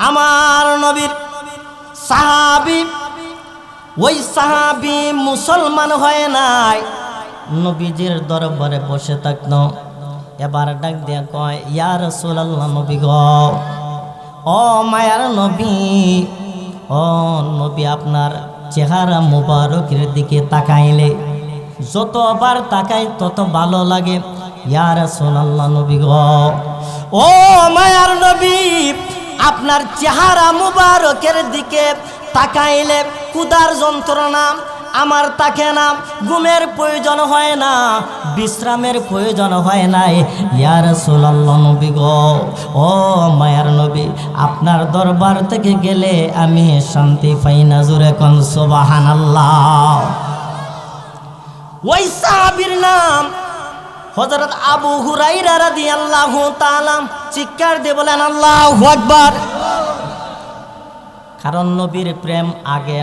আমার নবীর সাহাবী, ওই সাহাবী মুসলমান হয় নাই, নবীজির দরবারে বসে থাকতো। এবার ডাক দিয়া কয়, ইয়া রাসূলুল্লাহ, নবী গো, ও মায়ার নবী, ও নবী, আপনার চেহারা মুবারকের দিকে তাকাইলে যতবার তাকাই তত ভালো লাগে। ইয়া রাসূলুল্লাহ, নবী গো, ও মায়ার নবী, আপনার চেহারা মুবারকের দিকে তাকাইলে ক্ষুধার যন্ত্রণা আমার থাকে না, ঘুমের প্রয়োজন হয় না, বিশ্রামের প্রয়োজন হয় নাই। ইয়া রাসূলুল্লাহ, নবী গো, ও মায়ার নবী, আপনার দরবার থেকে গেলে আমি শান্তি পাই না। জোরে কোন সুবহানাল্লাহ। ওই সাহাবীর নাম হযরত আবু হুরায়রা রাদিয়াল্লাহু তাআলা। চিৎকার দিয়ে বলেন আল্লাহু আকবার। কারণ নবীর প্রেম আগে,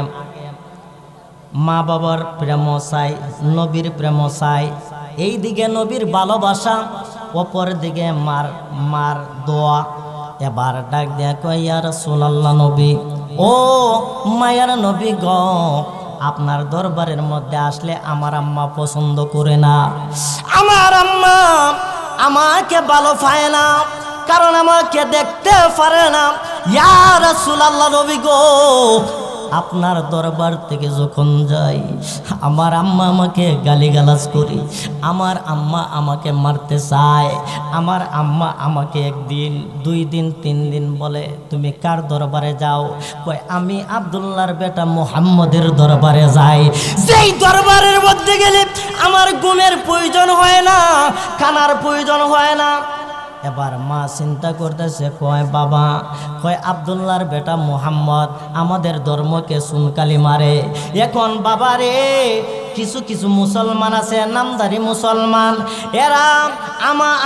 মা বাবার প্রেম চাই, নবীর প্রেম চাই। এই দিকে নবীর ভালোবাসা, অপর দিকে মার দোয়া। এবার ডাক দেয়া কয়, ইয়া রাসূলুল্লাহ, নবী, ও মায়ার নবী গো, আপনার দরবারের মধ্যে আসলে আমার আম্মা পছন্দ করে না। আমার আম্মা আমাকে ভালো পায় না, কারণ আমাকে দেখতে পারে না। ইয়া রাসূলুল্লাহ, নবী গো, আপনার দরবার থেকে যখন যাই, আমার আম্মা আমাকে গালিগালাজ করি, আমার আম্মা আমাকে মারতে চায়। আমার আম্মা আমাকে একদিন, 2 দিন, 3 দিন বলে, তুমি কার দরবারে যাও? কয়, আমি আব্দুল্লাহর বেটা মুহাম্মদের দরবারে যাই। যেই দরবারের মধ্যে গেলে আমার ঘুমের প্রয়োজন হয় না, খানার প্রয়োজন হয় না। এবার মা চিন্তা করতেছে, কয় বাবা, কয় আব্দুল্লাহর বেটা মুহাম্মদ আমাদের ধর্মকে চুনকালি মারে। এখন বাবা রে, কিছু কিছু মুসলমান আছে, নামধারী মুসলমান, এরা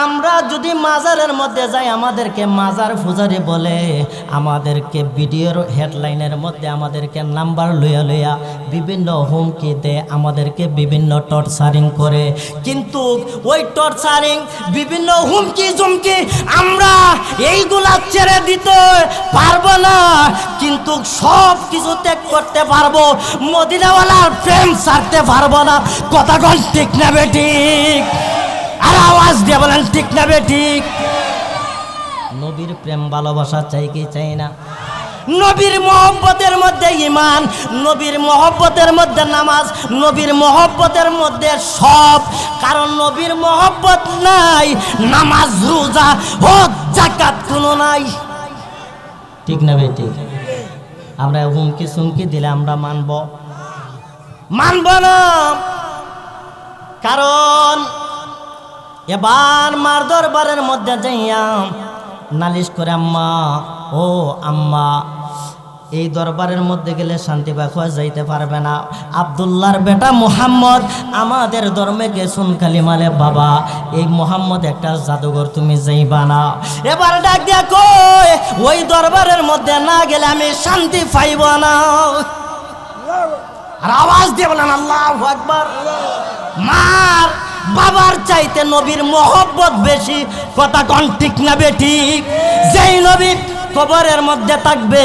আমরা যদি মাজারের মধ্যে যাই, আমাদেরকে মাজার পূজারি বলে, আমাদেরকে ভিডিওর হেডলাইনের মধ্যে আমাদেরকে নাম্বার লইয়া লইয়া বিভিন্ন হুমকি দেয়, আমাদেরকে বিভিন্ন টর্চারিং করে। কিন্তু ওই টর্চারিং, বিভিন্ন হুমকি ঝুমকি আমরা এইগুলা ছেড়ে দিতে পারবো না, কিন্তু সব কিছু ত্যাগ করতে পারবো, মদিনাওয়ালার প্রেম ছাড়তে পারবো না। কথা কোন ঠিক না বেঠিক? আর আওয়াজ দিয়ে বলেন ঠিক না বেঠিক? নবীর প্রেম ভালোবাসা চাই কি চাই না? নবীর মহব্বতের মধ্যে ঈমান, নবীর মহব্বতের মধ্যে নামাজ, নবীর মহব্বতের মধ্যে সব। কারণ নবীর মহব্বত নাই, নামাজ, রোজা, হজ, যাকাত কোনো নাই। ঠিক না বেঠিক? আমরা হুমকি সুমকি দিলে আমরা মানব না। কারণ এবার মার দরবারের মধ্যে যাইয়া নালিশ করে, আম্মা, ও আম্মা, এই দরবারের মধ্যে গেলে শান্তি পাওয়া যাইতে পারবে না। আব্দুল্লাহর বেটা মুহাম্মদ আমাদের ধর্মকে চুনকালি মালে। বাবা, এই মুহাম্মদ একটা জাদুঘর, তুমি যাইবা না। এবার ডাক দিয়া কই, ওই দরবারের মধ্যে না গেলে আমি শান্তি পাইব না। আর আওয়াজ দিয়ে বলেন আল্লাহু আকবার। মার বাবার চাইতে নবীর মহব্বত বেশি। কথা কোন ঠিক না বেঠিক? যেই নবী কবরের মধ্যে থাকবে,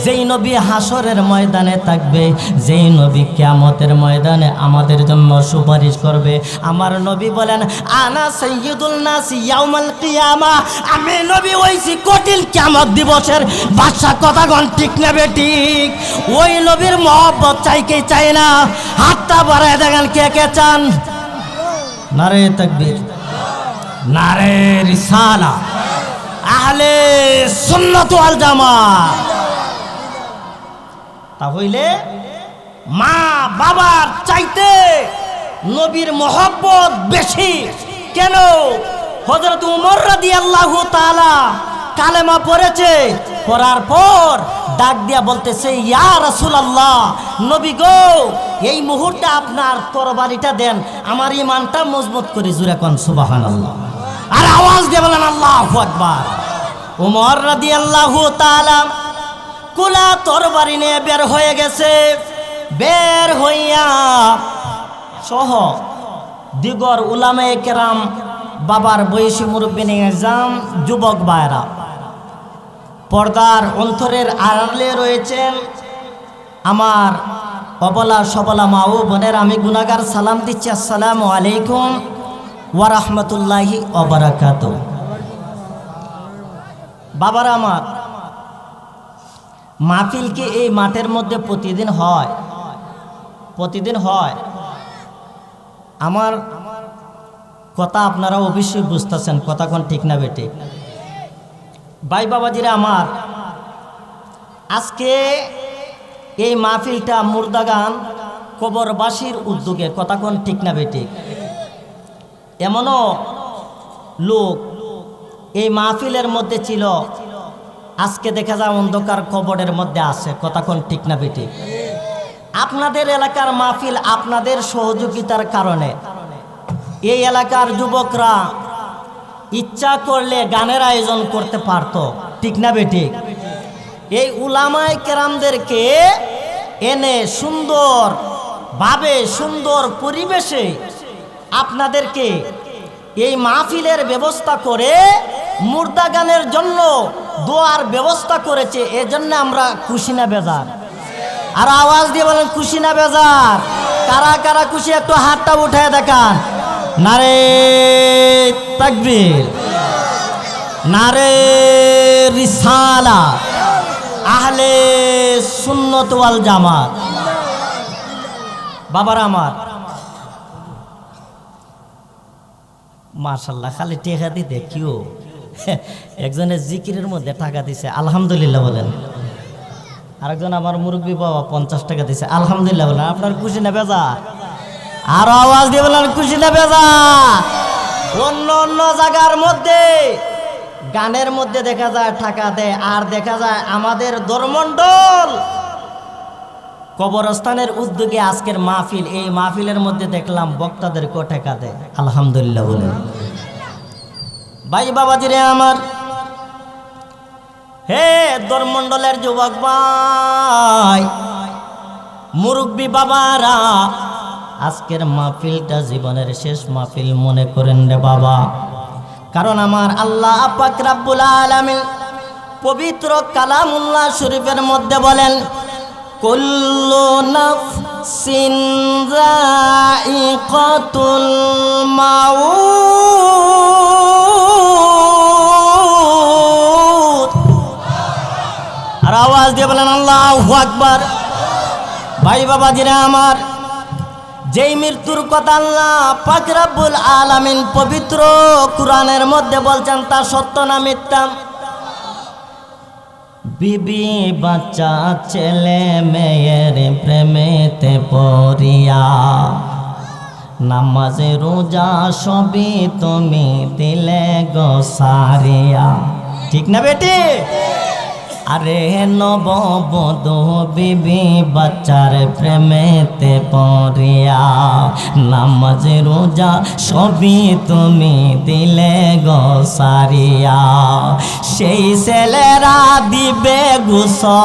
যেই নবী হাসরের ময়দানে থাকবে, যেই নবী কিয়ামতের ময়দানে আমাদের জন্য সুপারিশ করবে। আমার নবী বলেন, আনা সাইয়্যিদুল নাস ইয়াউমাল কিয়ামা, আমি নবী হইছি কঠিন কিয়ামত দিবসের বাদশা। কথা কোন ঠিক না বেঠিক? ওই নবীর মহব্বত চাই কি চাই না? হাতটা বাড়ায় দেখেন কে কে চান। নারে তাকবীর, নারে রিসালাহ, আহলে সুন্নাত ওয়াল জামাত। তাহলে মা বাবার চাইতে নবীর মহব্বত বেশি। কেন? হযরত উমর রাদিয়াল্লাহু তাআলা কালেমা পড়েছে, পড়ার পর ডাক দিয়া বলতেছে, ইয়া রাসূলুল্লাহ, নবী গো, এই মুহূর্তে আপনার তরবারিটা দেন, আমার ঈমানটা মজবুত করে। জোরে কোন সুবহানাল্লাহ। আর আওয়াজ দিয়ে বলেন আল্লাহু আকবার। উমর রাদিয়াল্লাহু তাআলা কুলা তরবারি নিয়ে বের হয়ে গেছে। বের হইয়া সহ দিগর উলামায়ে কেরাম, বাবার বয়সী মুরব্বী নিজাম, যুবক ভাইরা পর্দার অন্তরের আড়ালে রয়েছেন আমার অবলা সবলা মা ও বোনের, আমি গুনাহগার সালাম দিচ্ছি, আসসালামু আলাইকুম ওয়া রাহমাতুল্লাহি ওয়া বারাকাতুহু। বাবারা আমার, মাহফিল কি এই মাঠের মধ্যে প্রতিদিন হয়? প্রতিদিন হয়। আমার কথা আপনারা অবশ্যই বুঝতেছেন, কথা কোন ঠিক না বেটে? ভাই বাবাজিরা আমার, আজকে এই মাহফিলটা মুর্দাগান কবরবাসীর উদ্যোগে, কথা কোন ঠিক না বেটে? এমনও লোক এই মাহফিলের মধ্যে ছিল, আজকে দেখা যায় অন্ধকার কবরের মধ্যে আছে, কথা কোন ঠিক না বেটে? আপনাদের এলাকার মাহফিল, আপনাদের সহযোগিতার কারণে এই এলাকার যুবকরা ইচ্ছা করলে গানের আয়োজন করতে পারত, ঠিক না বেটে? এই উলামায়ে কেরামদেরকে এনে সুন্দর ভাবে, সুন্দর পরিবেশে আপনাদেরকে এই মাহফিলের ব্যবস্থা করে মুর্দা গানের জন্য দোয়ার ব্যবস্থা করেছে। এজন্য আমরা খুশি না বেজার? আর আওয়াজ দিয়ে বলেন খুশি না বেজার? কারা কারা খুশি একটু হাতটা উঠায় দেখান। নারে তাকবীর, নারে রিসালাত, আহলে সুন্নাত ওয়াল জামাত। বাবারা আমার, মাশাআল্লাহ, খালি টাকা দিতে কিও একজনের জিকিরের মধ্যে টাকা দিছে, আলহামদুলিল্লাহ বলেন। আরেকজন আমার মুরব্বী বাবা 50 টাকা দিছে, আলহামদুলিল্লাহ বলেন। আপনার খুশি না বেজার? আরো আওয়াজ দিয়ে বলেন খুশি না বেজার? অন্য অন্য জায়গার মধ্যে গানের মধ্যে দেখা যায় টাকা দেয়, আর দেখা যায় আমাদের দরমণ্ডল কবরস্থানের উদ্যোগে আজকের মাহফিল, এই মাহফিলের মধ্যে দেখলাম বক্তাদেরকেও টাকা দেয়, আলহামদুলিল্লাহ বলেন। ভাই বাবাজিরে আমার, হে দরমণ্ডলের যুবক ভাই, মুরব্বী বাবারা, আজকের মাহফিলটা জীবনের শেষ মাহফিল মনে করেন রে বাবা। কারণ আমার আল্লাহ পাক রব্বুল আলামিন পবিত্র কালামুল্লাহ শরীফের মধ্যে বলেন, কুল্লু নাফসিন যায়িকাতুল মাউত। আর আওয়াজ দিয়ে বলেন আল্লাহু আকবার। ভাই বাবাজিরা আমার, যেই মৃত্যুর কথা আল্লাহ পাক রব্বুল আলামিন পবিত্র কুরআনের মধ্যে বলছেন, তা সত্য না মিথ্যা? বিবি বাচ্চা ছেলে মেয়ের প্রেমেতে পড়িয়া, নামাজ রোজা সবই তুমি দিলে গো সারিয়া, ঠিক না বেটি? আরে নববধূ বিবি বাচ্চার প্রেমেতে পড়িয়া, নামাজ রোজা সবই তুমি দিলে গো সারিয়া, সেই ছেলেরা দিবে গোসল,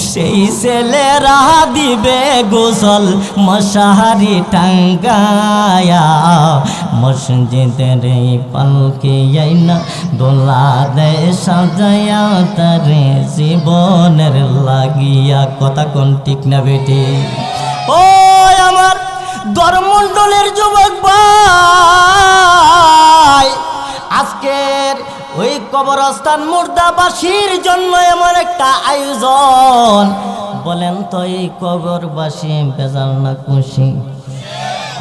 সেই ছেলেরা দিবে গোসল মশারি টাঙ্গায়া, মসজিদের পালকি আইনা দোলা দেয় সাজায়া, তারে জীবনের লাগিয়া, কথা কোন ঠিক না বেটি? ও আমার দরমণ্ডলের যুবক ভাই, আজকের ওই কবরস্থান মুর্দাবাসীর জন্য এমন একটা আয়োজন, বলেন তো এই কবরবাসী বেজার না খুশি?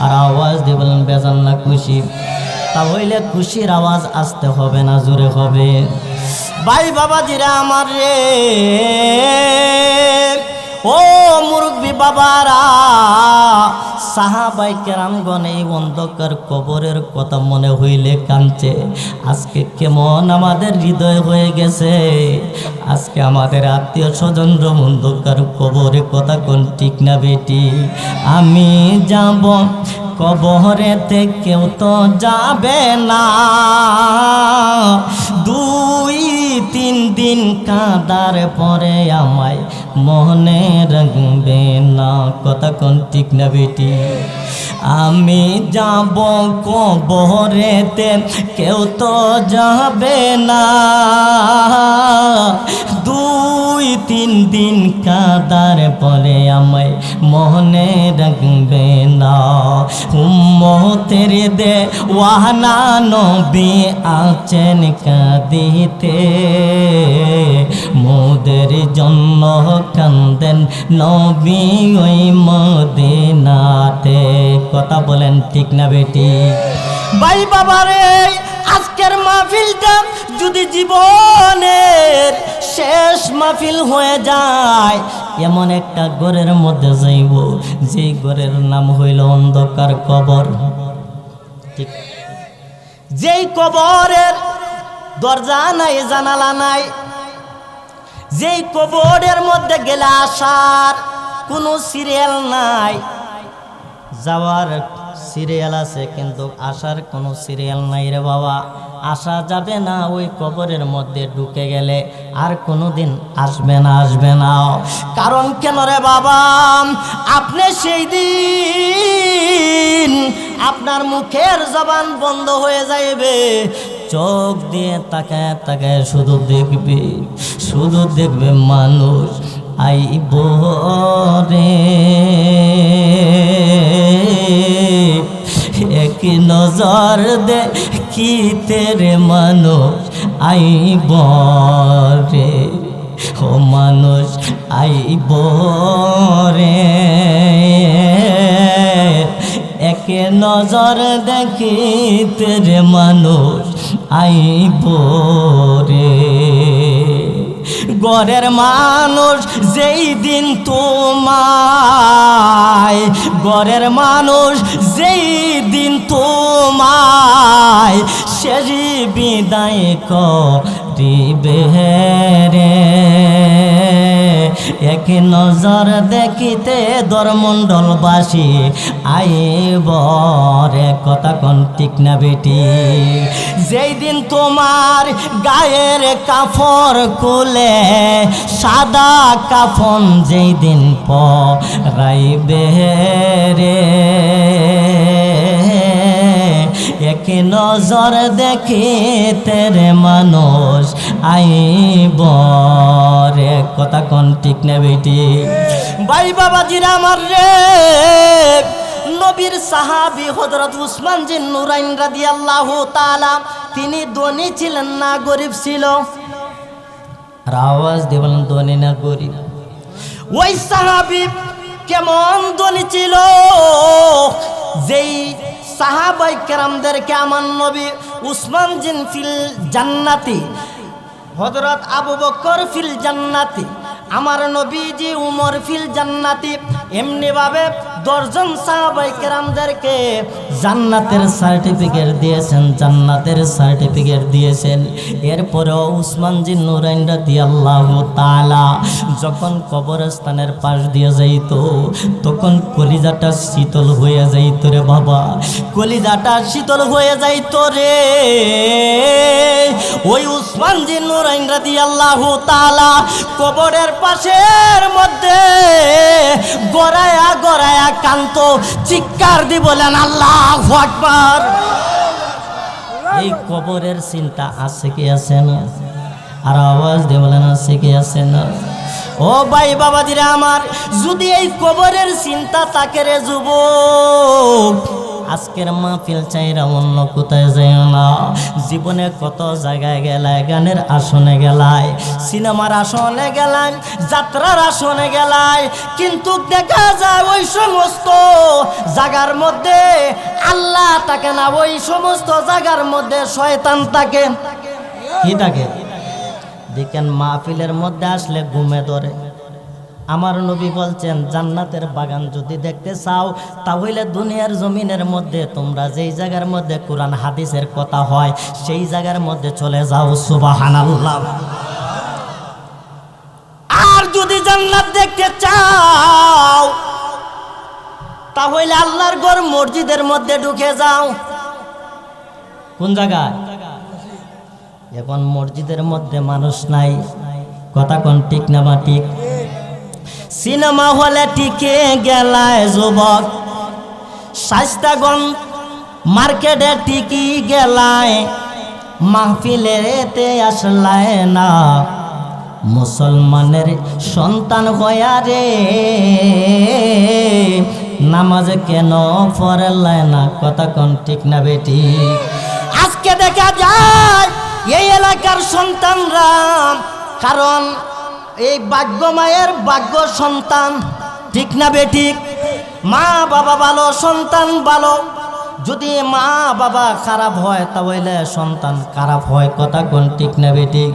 আর আওয়াজ দিয়ে বলেন বেজার না খুশি? তা হইলে খুশির আওয়াজ আসতে হবে না জোরে হবে? ভাই বাবাজিরা আমার রে, ও মুরব্বী বাবারা, সাহাবায়ে কেরামগণ এই অন্ধকার কবরের কথা মনে হইলে কাঁদছে। আজকে কেমন আমাদের হৃদয় হয়ে গেছে, আজকে আমাদের আত্মীয় স্বজনরা অন্ধকার কবরে, কথা কোন ঠিক না বেটি? আমি যাব কবরেতে, কেউ তো যাবে না, 2-3 দিন কাঁদার পরে আমায় মনে রাখবে না, কথা কোন ঠিক না বেটি? আমি যাব কবরেতে, কেউ তো যাবে না, 2-3 দিন কাদার পরে আমায় মনে রাখবে না। উম্মতের দে ওয়াহনা নবী আছেন কাঁদিতে, মোদের জন্য কান্দেন নবী ওই মদিনাতে, কথা বলেন ঠিক না বেটি? ভাই বাবারে, আজকের মাহফিলটা যদি জীবনের শেষ মাহফিল হয়ে যায়, এমন একটা ঘরের মধ্যে যাইব যে ঘরের নাম হইল অন্ধকার কবর। ঠিক, যেই কবরের দরজা নাই, জানালা নাই, যেই কবরের মধ্যে গেলে আসার কোনো সিরিয়াল নাই, যাওয়ার সিরিয়াল আছে কিন্তু আসার কোনো সিরিয়াল নাই রে বাবা। আসা যাবে না, ওই কবরের মধ্যে ঢুকে গেলে আর কোনোদিন আসবে না, আসবে না। কারণ কেন রে বাবা? আপনি সেই দিন আপনার মুখের জবান বন্ধ হয়ে যাইবে, চোখ দিয়ে তাকায় তাকায় শুধু দেখবে মানুষ আইব রে, এক নজর দেখিতে রে মানুষ আইব রে, ও মানুষ আইব রে, এক নজর দেখিতে রে মানুষ আইব রে। ঘরের মানুষ যেই দিন তোমায়, ঘরের মানুষ যেই দিন তোমায় শেষ বিদায় করিবে রে, এক নজর দেখিতে দরমণ্ডলবাসী আইব রে, কথা কোন ঠিক না বেটি? যেই দিন তোমার গায়ের কাপড় খুলে সাদা কাফন যেই দিন পরাইবে রে, এক নজর দেখিতে রে মানুষ আইব রে, কথা কোন ঠিক না বেটি? ভাই বাবাজিরা আমার রে, নবীর সাহাবী হযরত উসমান জিন নুরাইন রাদিয়াল্লাহু তাআলা, তিনি ধনী ছিলেন না গরিব ছিল? আর আওয়াজ দিয়ে বলেন, ধনী না গরিব? ওই সাহাবী কেমন ধনী ছিল, যেই সাহাবায়ে কেরামদেরকে আমার নবী উসমান জিন ফিল জান্নাতি, হযরত আবু বকর ফিল জান্নাতি, আমার নবীজি উমর ফিল জান্নাতি, এমনি ভাবে 10 জন সাহাবায়ে কেরামদেরকে জান্নাতের সার্টিফিকেট দিয়েছেন, জান্নাতের সার্টিফিকেট দিয়েছেন। এরপরেও উসমান জিন নুরাইন রাদিয়াল্লাহু তাআলা যখন কবরস্থানের পাশ দিয়ে যাইতো, তখন কলিজাটা শীতল হয়ে যাইতো রে বাবা, কলিজাটা শীতল হয়ে যাইতো রে। ওই উসমান জিন নুরাইন রাদিয়াল্লাহু তাআলা কবরের পাশের মধ্যে গড়ায়া গড়ায়া কান্ত, চিৎকার দি বলেন আল্লাহু আকবার। এই কবরের চিন্তা আছে কি আছে না? আর আওয়াজ দিয়ে বলেন আছে কি আছে না? ও ভাই বাবাজিরা আমার, যদি এই কবরের চিন্তা থাকে রে যুবক, আজকের মাহফিল চাইরা অন্য কোথায় যায় না। জীবনে কত জায়গায় গেলায়, গানের আসনে গেলায়, সিনেমার আসনে গেলায়, যাত্রার আসনে গেলায়, কিন্তু দেখা যায় ওই সমস্ত জায়গার মধ্যে আল্লাহ থাকে না, ওই সমস্ত জায়গার মধ্যে শয়তান থাকে। কি থাকে? দেখেন মাহফিলের মধ্যে আসলে ঘুমে ধরে। আমার নবী বলছেন, জান্নাতের বাগান যদি দেখতে চাও, তাহলে দুনিয়ার জমিনের মধ্যে তোমরা যেই জায়গার মধ্যে কোরআন হাদিসের কথা হয় সেই জায়গার মধ্যে চলে যাও। সুবহানাল্লাহ। আর যদি জান্নাত দেখতে চাও, তাহলে আল্লাহর ঘর মসজিদের মধ্যে ঢুকে যাও। কোন জায়গায়? এখন মসজিদের মধ্যে মানুষ নাই, কথা কোন ঠিক না বা ঠিক? সিনেমা হলে টিকে গেলায় যুবক, শাস্তাগঞ্জ মার্কেটে টিকি গেলায়, মাহফিলেতে আসলায় না, মুসলমানের সন্তান হইয়া রে নামাজ কেন পড়লায় না? কথা কোন ঠিক না বেটি? আজকে দেখা যায় এই এলাকার সন্তানরা, কারণ এই ভাগ্য মায়ের ভাগ্য সন্তান, ঠিক না বেঠিক? মা বাবা ভালো, সন্তান ভালো। যদি মা বাবা খারাপ হয় তাহলে সন্তান খারাপ হয়, কথা কোন ঠিক না বেঠিক?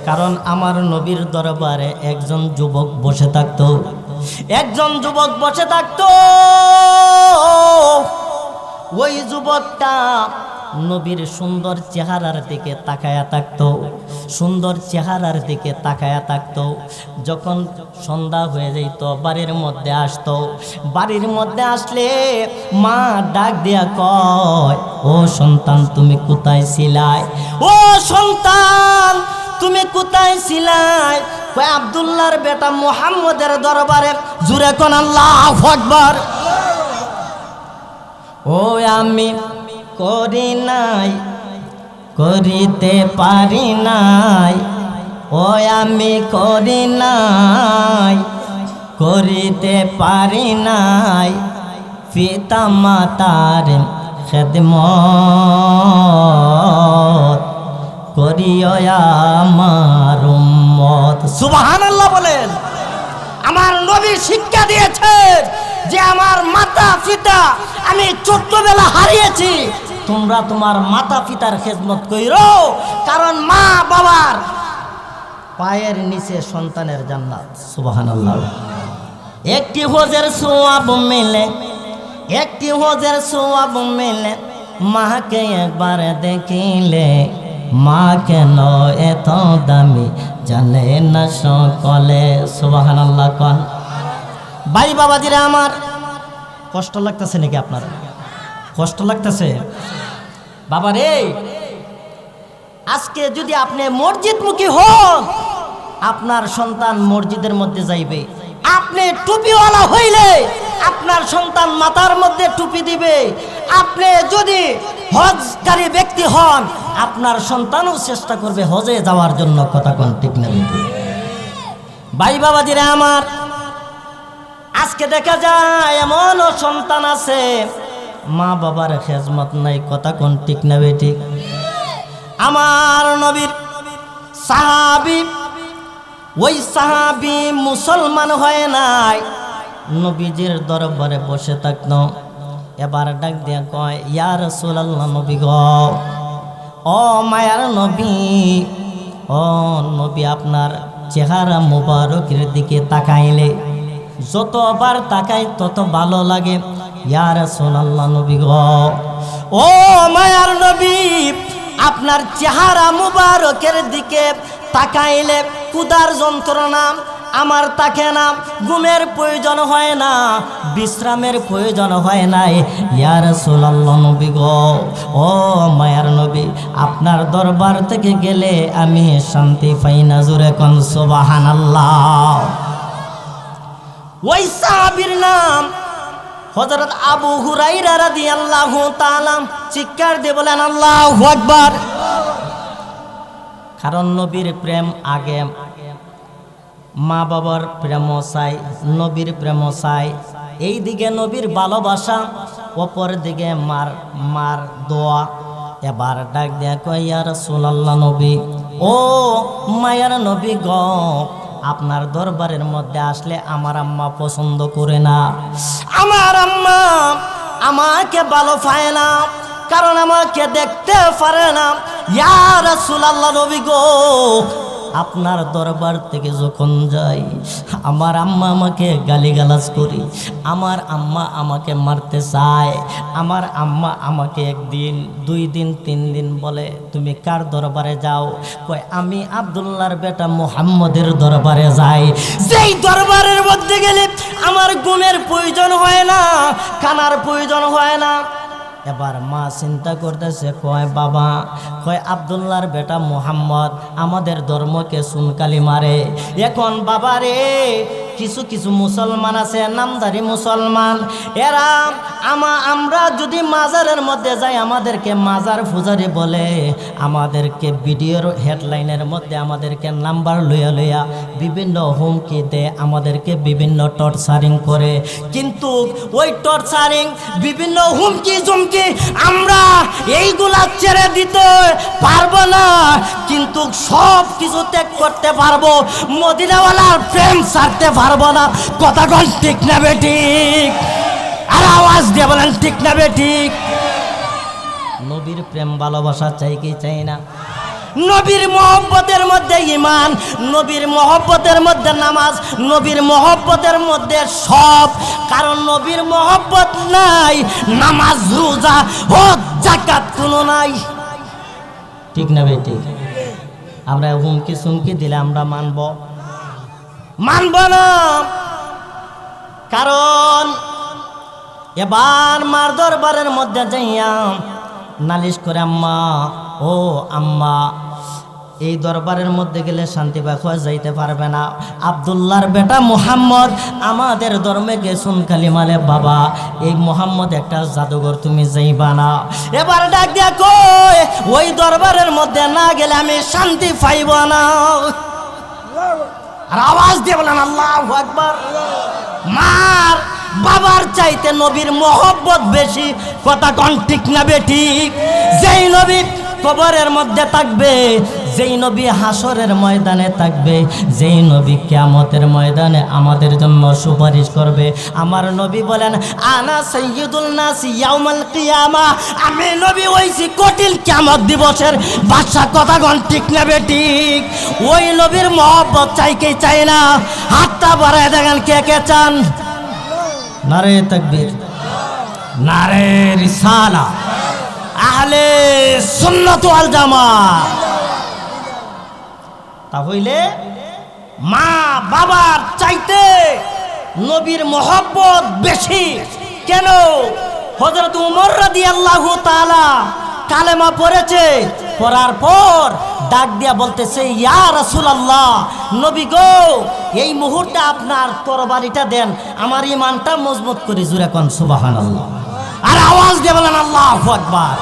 কারণ আমার নবীর দরবারে একজন যুবক বসে থাকতো, একজন যুবক বসে থাকতো। ওই যুবকটা নবীর সুন্দর চেহারার দিকে তাকায়া থাকতো, সুন্দর চেহারার দিকে তাকায়া থাকতো। যখন সন্ধ্যা হয়ে যেত বাড়ির মধ্যে আসতো, বাড়ির মধ্যে আসলে মা ডাক দিয়া কয়, ও সন্তান তুমি কোথায় ছিলাই? ও সন্তান তুমি কোথায় ছিলাই? কয় আব্দুল্লাহর বেটা মুহাম্মদের দরবারে। জুরে কোন আল্লাহু আকবার। ও আমি করি নাই, করিতে পারি নাই, ও আমি করি নাই, করিতে পারি নাই, পিতা মাতার খেদমত করিও আমার উম্মত। সুবহানাল্লাহ বলেন। আমার নবী শিক্ষা দিয়েছে যে আমার মাতা পিতা আমি ছোট্টবেলা হারিয়েছি, তোমরা তোমার মাতা পিতার খেদমত কইরো, কারণ মা বাবার পায়ের নিচে সন্তানের জান্নাত। সুবহানাল্লাহ। একটি হজের সওয়াব মেলে, একটি হজের সওয়াব মেলে, মাকে একবার দেখিলে মা কেন এত দামি জানে না সকলে। সুবহানাল্লাহ কোন। ভাই বাবাজিরা আমার, কষ্ট লাগতেছে নাকি আপনার? কষ্ট লাগতেছে? বাবা রে, আজকে যদি আপনি মসজিদমুখী হন, আপনার সন্তান মসজিদের মধ্যে যাইবে। আপনি টুপিওয়ালা হইলে আপনার সন্তান মাথার মধ্যে টুপি দিবে। আপনি যদি হজকারী ব্যক্তি হন, আপনার সন্তানও চেষ্টা করবে হজে যাওয়ার জন্য। কথা কোন ঠিক না? ভাই বাবাজিরা আমার, আজকে দেখা যায় এমনও সন্তান আছে মা বাবার খেজমত নাই। কথা কোন ঠিক না বেঠিক? আমার নবীর সাহাবী, ওই সাহাবী মুসলমান হয় নাই, নবীজির দরবারে বসে থাকতো। এবার ডাক দিয়া কয়, ইয়া রাসূলুল্লাহ, নবী গো, ও মায়ার নবী, ও নবী, আপনার চেহারা মুবারকের দিকে তাকাইলে যতবার তাকাই তত ভালো লাগে। ইয়া রাসূলুল্লাহ, নবী গো, ও মায়ার নবী, আপনার চেহারা মুবারকের দিকে তাকাইলে ক্ষুধার যন্ত্রণা আমার থাকে না, ঘুমের প্রয়োজন হয় না, বিশ্রামের প্রয়োজন হয় না। ইয়া রাসূলুল্লাহ, নবী গো, ও মায়ার নবী, আপনার দরবার থেকে গেলে আমি শান্তি পাই না। জোরে কোন সুবহানাল্লাহ। ওই সাহাবীর নাম হযরত আবু হুরায়রা রাদিয়াল্লাহু তাআলা। চিৎকার দিয়ে বলেন আল্লাহু আকবার। কারণ নবীর প্রেম আগে, মা বাবার প্রেম চাই, নবীর প্রেম চাই। এই দিকে নবীর ভালোবাসা, অপর দিকে মার দোয়া। এবার ডাক দিয়া কয়, ইয়া রাসূলুল্লাহ, নবী, ও মায়ার নবী গো, আপনার দরবারের মধ্যে আসলে আমার আম্মা পছন্দ করে না। আমার আম্মা আমাকে ভালো পায় না, কারণ আমাকে দেখতে পারে না। ইয়া রাসূলুল্লাহ, নবী গো, আপনার দরবার থেকে যখন যাই আমার আম্মা আমাকে গালিগালাজ করি, আমার আম্মা আমাকে মারতে চায়, আমার আম্মা আমাকে একদিন, 2 দিন, 3 দিন বলে তুমি কার দরবারে যাও? কয় আমি আব্দুল্লাহর বেটা মুহাম্মদের দরবারে যাই। যেই দরবারের মধ্যে গেলে আমার ঘুমের প্রয়োজন হয় না, খানার প্রয়োজন হয় না। এবার মা চিন্তা করতেছে, কয় বাবা, কয় আব্দুল্লাহর বেটা মুহাম্মদ আমাদের ধর্মকে সুনকালি মারে। এখন বাবা রে, কিছু কিছু মুসলমান আছে নামধারী মুসলমান, এরা আমরা যদি মাজারের মধ্যে যাই আমাদেরকে মাজার পূজারি বলে, আমাদেরকে ভিডিওর হেডলাইনের মধ্যে আমাদেরকে নাম্বার লইয়া লইয়া বিভিন্ন হুমকি দেয়, আমাদেরকে বিভিন্ন টর্চারিং করে। কিন্তু ওই টর্চারিং বিভিন্ন হুমকি জুমকি আমরা এইগুলা ছেড়ে দিতে পারবো না, কিন্তু সব কিছু ত্যাগ করতে পারবো, মদিনাওয়ালার প্রেম ছাড়তে পারবো না। কথা কন ঠিক না বেঠিক? আর আওয়াজ দিয়ে বলেন ঠিক না বেঠিক? নবীর প্রেম ভালোবাসা চাই কি চাই না? নবীর মহব্বতের মধ্যে ঈমান, নবীর মহব্বতের মধ্যে নামাজ, নবীর মহব্বতের মধ্যে সব। কারণ নবীর মহব্বত নাই, নামাজ রোজা হজ যাকাত কোনো নাই। ঠিক না বেঠিক? আমরা হুমকি সুমকি দিলে আমরা মানব না। কারণ এবার মার দরবারের মধ্যে যাইয়া নালিশ করে, আম্মা ও আম্মা, এই দরবারের মধ্যে গেলে শান্তি বাখোয়া যাইতে পারবে না। আব্দুল্লাহর বেটা মুহাম্মদ আমাদের ধর্মে গেছুন কালিমালে, বাবা এই মুহাম্মদ একটা জাদুঘর, তুমি যাইবা না। এবার ডাক দিয়া কই, ওই দরবারের মধ্যে না গেলে আমি শান্তি পাইব না। আর আওয়াজ দিয়ে বলেন আল্লাহু আকবার। মার বাবার চাইতে নবীর মহব্বত বেশি। কথা কোন ঠিক না বেঠিক? যেই নবী কবরের মধ্যে থাকবে, যেই নবী হাসরের ময়দানে থাকবে, যেই নবী কিয়ামতের ময়দানে আমাদের জন্য সুপারিশ করবে। আমার নবী বলেন, আনা সাইয়্যিদুল নাস ইয়াউমাল কিয়ামা, আমি নবী হইছি কঠিন কিয়ামত দিবসের বাদশা। কথা কোন ঠিক না বেঠিক? ওই নবীর মহব্বত চাই কি চাই না? হাতটা বাড়ায় দেখেন কে কে চান। নারে তাকবীর, নারে রিসালা, আহলে সুন্নাত ওয়াল জামাত। তাহলে মা বাবার চাইতে নবীর মহব্বত বেশি। কেন? হযরত উমর রাদিয়াল্লাহু তাআলা কালেমা পড়েছে, পড়ার পর ডাক দিয়া বলতেছে, ইয়া রাসূলুল্লাহ, নবী গো, এই মুহূর্তে আপনার তরবারিটা দেন, আমার ঈমানটা মজবুত করে। জোরে কোন সুবহানাল্লাহ। আর আওয়াজ দিয়ে বলেন আল্লাহু আকবার।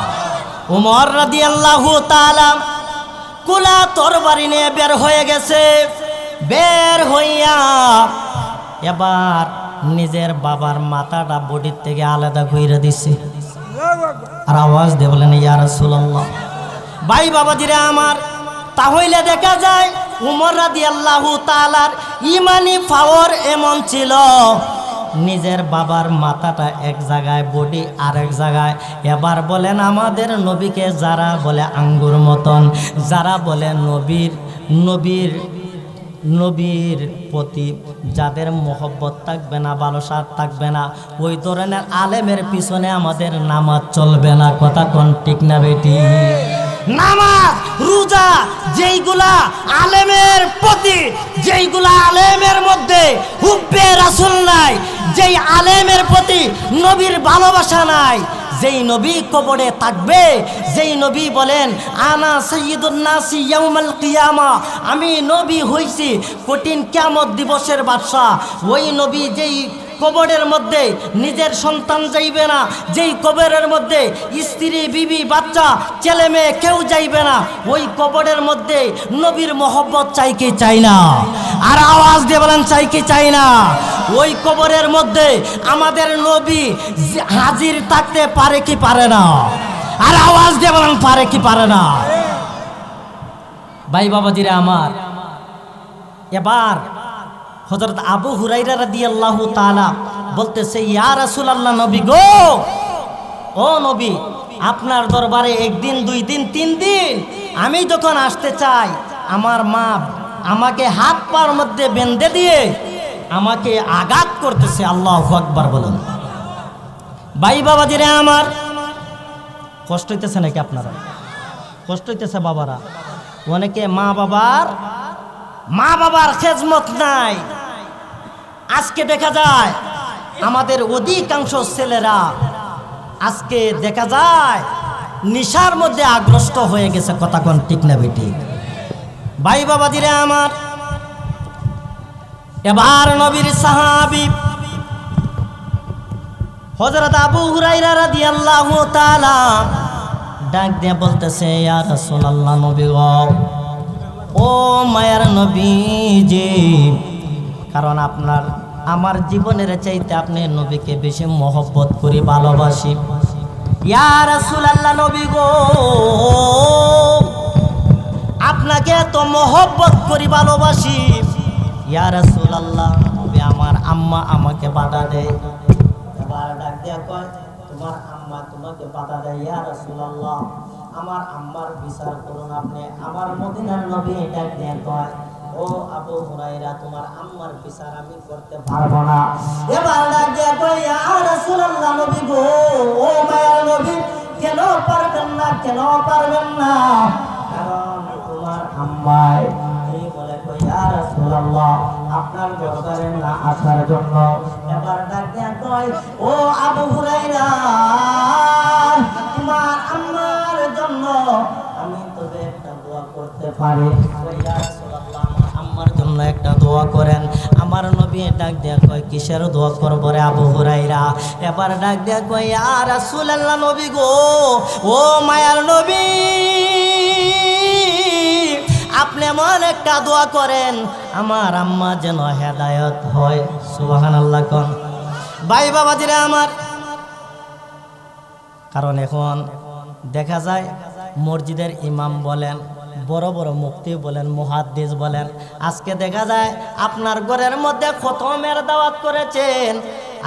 উমর রাদিয়াল্লাহু তাআলা কুলা তরবারি নিয়ে বের হয়ে গেছে। বের হইয়া এবার নিজের বাবার মাথাটা বডির থেকে আলাদা কইরা দিছে। আর আওয়াজ দিয়ে বলেন ইয়া রাসূলুল্লাহ। ভাই বাবাজিরা আমার, তাহলে দেখা যায় উমর রাদিয়াল্লাহু তাআলার ঈমানি পাওয়ার এমন ছিল, নিজের বাবার মাথাটা এক জায়গায়, বডি আরেক জায়গায়। এবার বলেন আমাদের নবীকে যারা বলে আঙ্গুর মতন, যারা বলে নবীর প্রতি যাদের মহব্বত থাকবে না, ভালোবাসা থাকবে না, ওই ধরনের আলেমের পিছনে আমাদের নামাজ চলবে না। কথা কোন ঠিক না বেটি? নামাজ রোজা যেইগুলা আলেমের প্রতি, যেইগুলা আলেমের মধ্যে হুব্বে রাসূল নাই, যেই আলেমের প্রতি নবীর ভালোবাসা নাই, যেই নবী কবরে থাকবে, যেই নবী বলেন আনা সাইয়্যিদুন নাস ইয়াউমাল কিয়ামা, আমি নবী হইছি কঠিন কিয়ামত দিবসের বাদশা, ওই নবী যেই কবরের মধ্যে নিজের সন্তান যাইবে না, যেই কবরের মধ্যে স্ত্রী বিবি বাচ্চা ছেলে মেয়ে কেউ যাইবে না, ওই কবরের মধ্যে নবীর মহব্বত চাই কি চাই না? আর আওয়াজ দিয়ে বলেন চাই কি চাই না? ওই কবরের মধ্যে আমাদের নবী হাজির থাকতে পারে কি পারে না? আর আওয়াজ দিয়ে বলেন পারে কি পারে না? ভাই বাবাজিরা আমার, এবার হযরত আবু হুরায়রা রাদিয়াল্লাহু তাআলা বলতেছে, ইয়া রাসূলুল্লাহ, নবী গো, ও নবী, আপনার দরবারে একদিন, দুই দিন, তিন দিন আমি যখন আসতে চাই, আমার মা আমাকে হাত পার মধ্যে বেঁধে দিয়ে আমাকে আঘাত করতেছে। আল্লাহু আকবার বলেন। ভাই বাবাজিরা আমার, কষ্ট হইতেছে নাকি আপনারা? কষ্ট হইতেছে বাবারা? অনেকে মা বাবার খেজমত নাই। আজকে দেখা যায় আমাদের অধিকাংশ ছেলেরা আজকে দেখা যায় নেশার মধ্যে আগ্রস্ত হয়ে গেছে। কথা কোন ঠিক না বেটি? ভাই বাবাজিরা আমার, এবার নবীর সাহাবী হযরত আবু হুরায়রা রাদিয়াল্লাহু তাআলা ডাক দিয়ে বলতেছে, ইয়া রাসূলুল্লাহ, নবী গো, ও মায়ার নবীজি, কারণ আপনার আমার জীবনের চাইতে আপনি নবীকে বেশি মহব্বত করি, ভালোবাসি। ইয়া রাসূলুল্লাহ, নবী গো, আপনাকে এত মহব্বত করি, ভালোবাসি। ইয়া রাসূলুল্লাহ, নবী, আমার আম্মা আমাকে বাধা দেয়। এবার ডাক দিয়া কয়, তোমার আম্মা তোমাকে বাধা দেয়? ইয়া রাসূলুল্লাহ, আমার আম্মার বিচার করুন আপনি। আমার মদিনার নবী ডাক দিয়া কয়, ও আবু হুরায়রা, তোমার আম্মার বিচার আমি করতে পারবো না। এবার ডাক দিয়া কয়, ইয়া রাসূলুল্লাহ, নবী গো, ও মায়ার নবী, কেন পারবেন না, কেন পারবেন না? কারণ তোমার আম্মাই এই বলে কয়, ইয়া রাসূলুল্লাহ, আপনার দরবারে না আসার জন্য। এবার ডাক দিয়া কয়, ও আবু হুরায়রা, তোমার আম্মার জন্য আমি তবে একটা দোয়া করতে পারি। ইয়া রাসূলুল্লাহ, আমার আম্মার জন্য একটা দোয়া করেন। আমার নবী ডাক দিয়া কয়, কিসের দোয়া করব রে আবু হুরায়রা? এবার ডাক দিয়া কয়, ইয়া রাসূলুল্লাহ, নবী গো, ও মায়ার নবী, আপনি এমন একটা দোয়া করেন আমার আম্মা যেন হেদায়েত হয়। সুবহানাল্লাহ কোন ভাই বাবাজিরা আমার। কারণ এখন দেখা যায় মসজিদের ইমাম বলেন, বড় বড় মুফতি বলেন, মুহাদ্দিস বলেন, আজকে দেখা যায় আপনার ঘরের মধ্যে খতমের দাওয়াত করেছেন,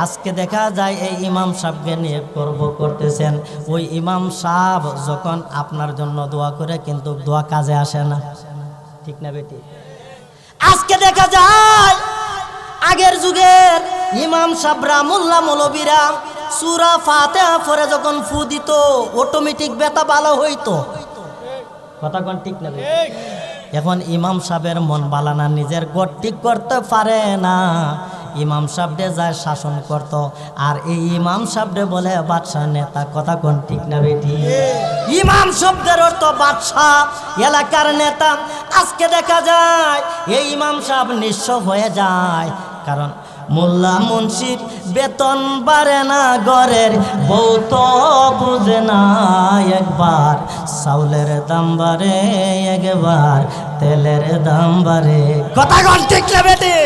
আজকে দেখা যায় এই ইমাম সাহেবকে নিয়ে করতেছেন। ওই ইমাম সাহেব যখন আপনার জন্য দোয়া করে, কিন্তু দোয়া কাজে আসে না, ঠিক না বেটি? আজকে দেখা যায় আগের যুগের ইমাম সাহেবরা, মোল্লা মৌলবীরা সূরা ফাতিহা পড়ে যখন ফু দিত, অটোমেটিক ব্যথা ভালো হইতো। কথা কোন ঠিক না? এখন ইমাম সাহেবের মন ভালো না, নিজের ঘর ঠিক করতে পারে না, ইমাম সাহেবরে যায় শাসন করত, আর এই ইমাম সাহেবরে বলে বাদশাহ নেতা। কথা কোন ঠিক না বেটি? ইমাম শব্দের অর্থ বাদশাহ, এলাকার নেতা। আজকে দেখা যায় এই ইমাম সাহেব নিঃস্ব হয়ে যায়, কারণ মোল্লা মুন্সির বেতন বাড়ে না, ঘরের বউ তো বুঝে না, একবার চাউলের দাম বাড়ে, একবার তেলের দাম বাড়ে। কথা কোন ঠিক না বেটি?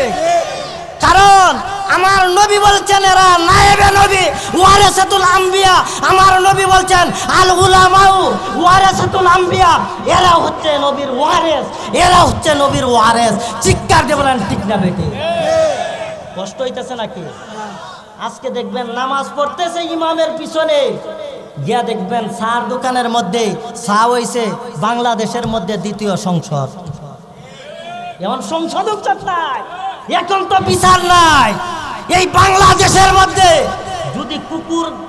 কারণ আমার নবী বলছেন, এরা নায়েবে নবী, ওয়ারাসাতুল আম্বিয়া। আমার নবী বলছেন, আল উলামাউ ওয়ারাসাতুল আম্বিয়া, এরা হচ্ছে নবীর ওয়ারিস, এরা হচ্ছে নবীর ওয়ারিস। চিৎকার দিয়ে বলেন ঠিক না বেটি? কষ্ট হইতেছে নাকি? আজকে দেখবেন নামাজ পড়তেছে ইমামের পিছনে গিয়া দেখবেন চার দোকানের মধ্যে চা হইছে বাংলাদেশের মধ্যে দ্বিতীয় সংসদ। এমন সংসদ নাই, এখন তো বিচার নাই। এই বাংলাদেশের মধ্যে যদি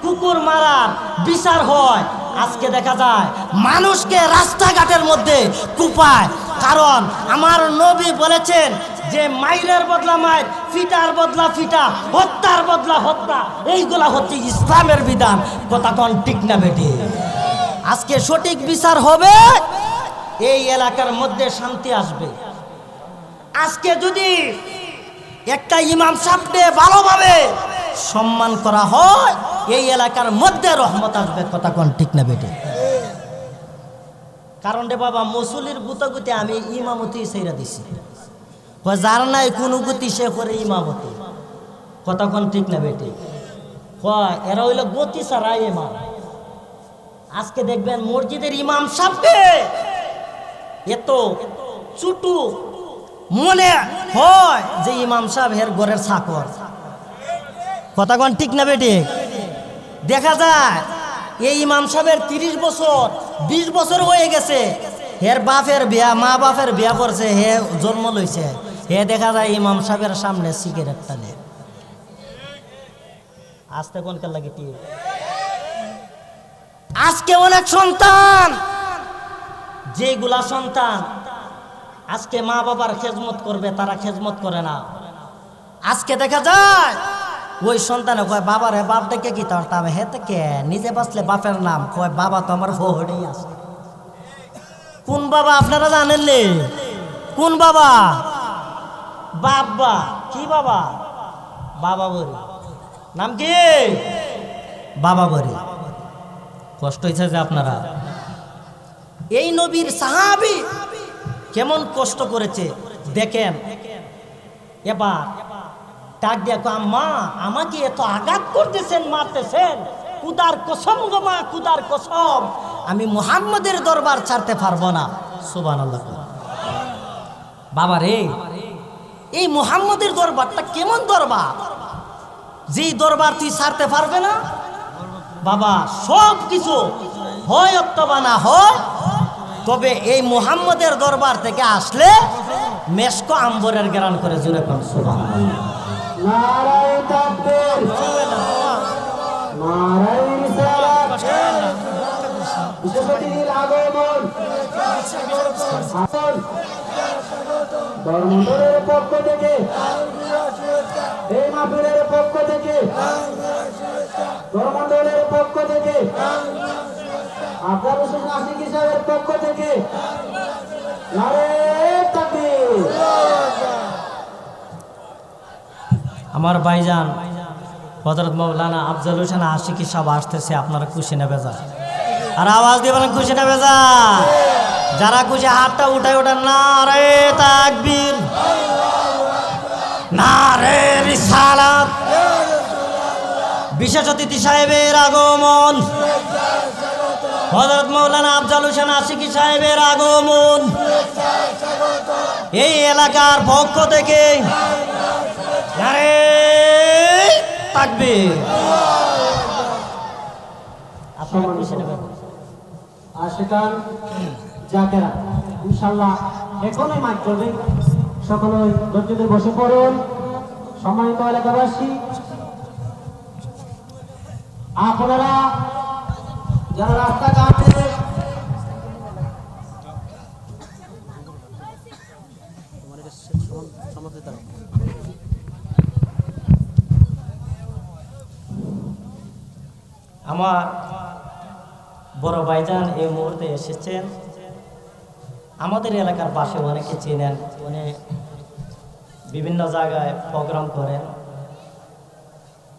কুকুর মারার বিচার হয়, আজকে দেখা যায় মানুষকে রাস্তাঘাটের মধ্যে কুপায়। কারণ আমার নবী বলেছেন যে মাইরের বদলা মাইর, ফিটার বদলা ফিটা, হত্যার বদলা হত্যা, এইগুলা হচ্ছে ইসলামের বিধান। কথা কোন ঠিক না বেটি? আজকে সঠিক বিচার হবে, এই এলাকার মধ্যে শান্তি আসবে। আজকে যদি একটা ইমাম সাহেবকে ভালোভাবে সম্মান করা হয়, এই এলাকার মধ্যে রহমত আসবে। কথা কোন ঠিক না বেটি? কারণ রে বাবা, মুসল্লির গুতাগুতি আমি ইমামতি ছেড়ে দিছি, যার নাই কোনো গতি সে করে ইমামতি। কথা কোন ঠিক না বেটি? এরা হইল গতি ছাড়া ইমাম। আজকে দেখবেন মসজিদের ইমাম সাহেবকে এত চুটু মনে হয় যে ইমাম সাহেব এর ঘরের চাকর। কথা কোন ঠিক না বেটি? দেখা যায় এই ইমাম সাহেবের 30 বছর 20 বছর হয়ে গেছে, হের বাপের বিয়া, মা বাপের বিয়া করছে, হে জন্ম লইছে, হে দেখা যায় ইমাম সাহেবের সামনে সিগারেট টানে। আজকে কোনকার লাগে ঠিক? আজকে অনেক সন্তান, যেগুলা সন্তান আজকে মা বাবার খেজমত করবে, তারা খেজমত করে না। আজকে দেখা যায় ওই সন্তানে কয় বাবার বাপ দেখে কি তার হে থেকে নিজে বাঁচলে বাপের নাম কয়, বাবা তো আমার ফোহরেই আছে। কোন বাবা আপনারা জানেন? কোন বাবা? বাবা কি বাবা? বাবা বরি। নাম কি? বাবা বরি। কষ্ট হয়েছে যে আপনারা, এই নবীর সাহাবী কেমন কষ্ট করেছে দেখেন। এবার ডাক দেখো, আম্মা আমাকে এত আঘাত করতেছেন, মারতেছেন, কুদার কসম গো মা, কুদার কসম, আমি মুহাম্মদের দরবার ছাড়তে পারবো না। সুবহানাল্লাহ। বাবা রে, এই মুহাম্মদের দরবারটা কেমন দরবার, যেই দরবার তুই ছাড়তে পারবে না? বাবা সব কিছু হয় অথবা না হয়, তবে এই মুহাম্মদের দরবার থেকে আসলে মেশকো আম্বরের গ্রান করে জুড়ে কোন। সুবহানাল্লাহ। নারায়ে তাকবীর, নারায়ে রিসালাত, বিশ্বপতির আগমন, আসল ধর্মদলের পক্ষ থেকে, এই মাহফিলের পক্ষ থেকে, ধর্মদলের পক্ষ থেকে, আফজাল হোসেন আশিকি সাহেবের পক্ষ থেকে নারায়ে তাকবীর। আমার ভাইজান হযরত মাওলানা আফজাল হোসেন আশিকি সাহেব আসতেছে, আপনারা খুশি না বেজা? আর আওয়াজ দিয়ে বলেন খুশি না বেজা? যারা খুশি হাতটা উঠায় ওঠান। নারে তাকবীর, নারে রিসালাত, বিশেষ অতিথি সাহেবের আগমন, হযরত মাওলানা আফজাল হোসেন আশিকি সাহেবের আগমন, এই এলাকার পক্ষ থেকে নারে তাকবীর। আপনারা খুশি না বেজা? আশিকান জাকেরা ইনশাআল্লাহ এখনই মাইক চলবে, সকলে ধৈর্য ধরে বসে পড়ুন। সম্মানিত এলাকাবাসী, আপনারা যারা রাস্তাঘাটে আমার বড় ভাইজান এই মুহূর্তে এসেছেন। আমাদের এলাকার পাশে অনেকে চেনেন, উনি বিভিন্ন জায়গায় প্রোগ্রাম করেন।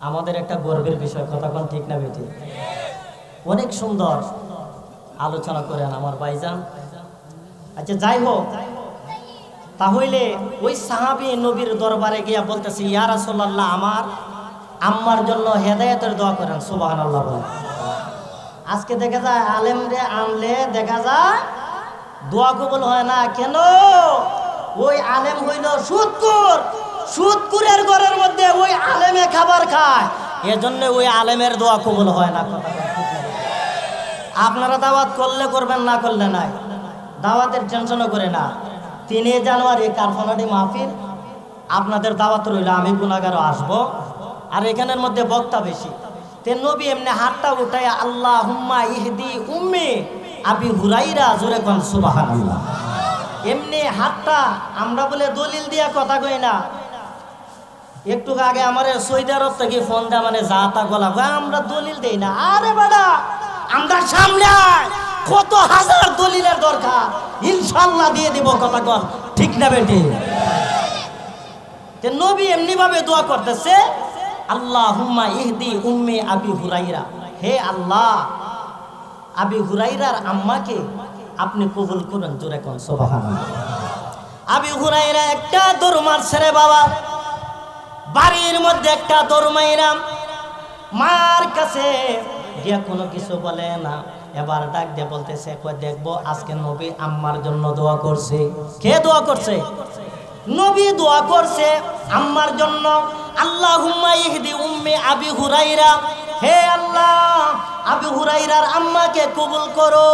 আমাদের একটা গর্বের বিষয়, কথা কোন ঠিক না বেটি? অনেক সুন্দর আলোচনা করেন আমার ভাইজান। আচ্ছা যাই হোক, তাহলে ওই সাহাবী নবীর দরবারে গিয়া বলতেছে, ইয়া রাসূলুল্লাহ আমার আম্মার জন্য হেদায়েতের দোয়া করেন। সুবহানাল্লাহ বলেন। আজকে দেখা যায় আলেমরে আনলে দেখা যায় দোয়া কবুল হয় না। কেন? ওই আলেম হইল সুদখোর, সুদখোরের ঘরের মধ্যে ওই আলেমে খাবার খায়, এজন্য ওই আলেমের দোয়া কবুল হয় না। কথা আপনারা দাওয়াত করলে করবেন, না করলে নাই, দাওয়াতের টেনশনও করে না। 3 জানুয়ারি কারখানাটি মাহফিল, আপনাদের দাওয়াত রইল, আমি গুনাহগারও আসবো। আর এখানের মধ্যে বক্তা বেশি। তে নবী এমনি হাতটা উঠাই আল্লাহুম্মা ইহদি উম্মি আবি হুরাইরা, জোরে কোন সুবহানাল্লাহ। এমনি হাতটা আমরা বলে দলিল দিয়া কথা কই না। একটু আগে আমার সৌদি আরব থেকে ফোন দেয়, মানে যা তা গলা, আমরা দলিল দেই না। আরে বাড়া, আমরা সামনে কত হাজার দলিলের দরকার, ইনশাআল্লাহ দিয়ে দিব। কথা কর ঠিক না বেটি? তে নবী এমনি ভাবে দোয়া করতেছে, আল্লাহুম্মা ইহদি উম্মি আবি হুরাইরা, হে আল্লাহ আবি হুরাইরার আম্মাকে আপনি কবুল করুন। জোরে কোন সুবহানাল্লাহ। আবি হুরাইরা একটা দৌড় মারছে রে বাবা, বাড়ির মধ্যে একটা দৌড় মাইরাম, মার কাছে গিয়া কোনো কিছু বলে না। এবার ডাক দিয়ে বলতেছে, দেখবো আজকে নবী আম্মার জন্য দোয়া করছে। কে দোয়া করছে? নবী দোয়া করছে আম্মার জন্য। আল্লাহুম্মা ইহদি উম্মি আবি হুরাইরা, হে আল্লাহ আবি হুরাইরার আম্মাকে কবুল করো।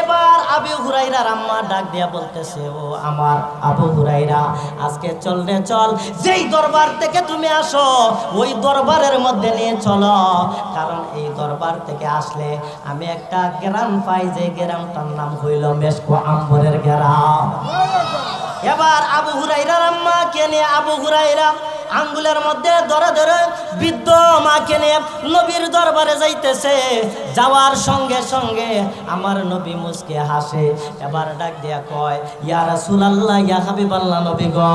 এবার আবি হুরাইরার আম্মা ডাক দিয়া বলতেছে, ও আমার আবু হুরাইরা, আজকে চল রে চল, যেই দরবার থেকে তুমি আসো ওই দরবারের মধ্যে নিয়ে চলো, কারণ এই দরবার থেকে আসলে আমি একটা গ্রাম পাই, যে গ্রামটার নাম হইল মেশকো আম্বরের গ্রাম। এবার আবু হুরাইরার আম্মাকে নিয়ে আবু হুরাইরা আঙ্গুলের মধ্যে ধরে ধরে বৃদ্ধ মাকে নিয়ে নবীর দরবারে যাইতেছে। যাওয়ার সঙ্গে সঙ্গে আমার নবী মুস্কে হাসে, এবার ডাক দিয়া কয়, ইয়া রাসূলুল্লাহ, ইয়া হাবিবাল্লাহ, নবী গো,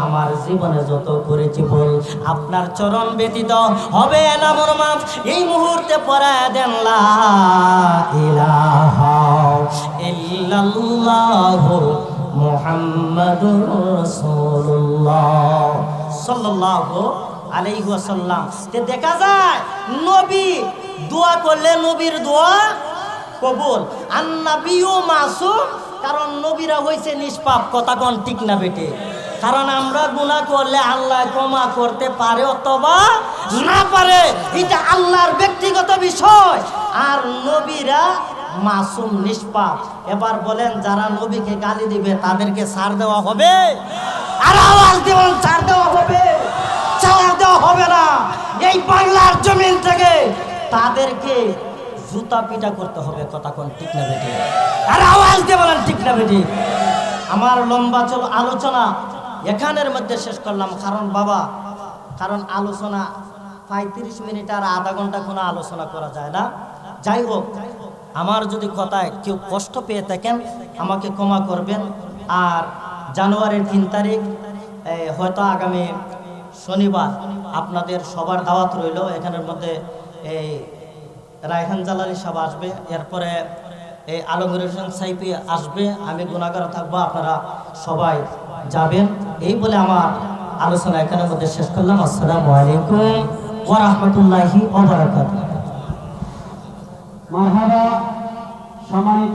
আমার জীবনে যত করেছি ভুল আপনার চরণ ব্যতীত হবে না মোর মাফ। এই মুহূর্তে পড়ায় দেন লা ইলাহা ইল্লাল্লাহু মুহাম্মাদুর রাসূলুল্লাহ সাল্লাল্লাহু আলাইহি ওয়াসাল্লাম। তে দেখা যায় নবী দোয়া করলে নবীর দোয়া কবুল। আর নবীও মাসুম, কারণ নবীরা হইছে নিষ্পাপ। কথা কোন ঠিক না বেটে? কারণ আমরা গুনাহ করলে আল্লাহ ক্ষমা করতে পারে অথবা না পারে, এটা আল্লাহর ব্যক্তিগত বিষয়। আর নবীরা মাসুম, নিষ্পাপ। এবার বলেন, যারা নবীকে গালি দিবে তাদেরকে ছাড় দেওয়া হবে? আর আওয়াজ দেবেন, ছাড় দেওয়া হবে? ছাড় দেওয়া হবে না। এই বাংলার জমিন থেকে তাদেরকে জুতা পিটা করতে হবে। কথা কোন ঠিক না বেটি? আর আওয়াজ দিয়ে বলেন ঠিক না বেটি? আমার লম্বা চলো আলোচনা এখানের মধ্যে শেষ করলাম। কারণ আলোচনা 35 মিনিট আর আধা ঘন্টা কোনো আলোচনা করা যায় না। যাই হোক, আমার যদি কথায় কেউ কষ্ট পেয়ে থাকেন আমাকে ক্ষমা করবেন। আর জানুয়ারির 3 তারিখ হয়তো আগামী শনিবার আপনাদের সবার দাওয়াত রইল। এখানের মধ্যে এই রায়হান জালালি সাহেব আসবে, এরপরে এই আলমগীর হোসেন সাইফি আসবে, আমি গুনাহগার থাকবো, আপনারা সবাই যাবেন। এই বলে আমার আলোচনা এখানের মধ্যে শেষ করলাম। আসসালামু আলাইকুম ওয়া রাহমাতুল্লাহি ওয়া বারাকাতুহু। মারহাবা। সম্মানিত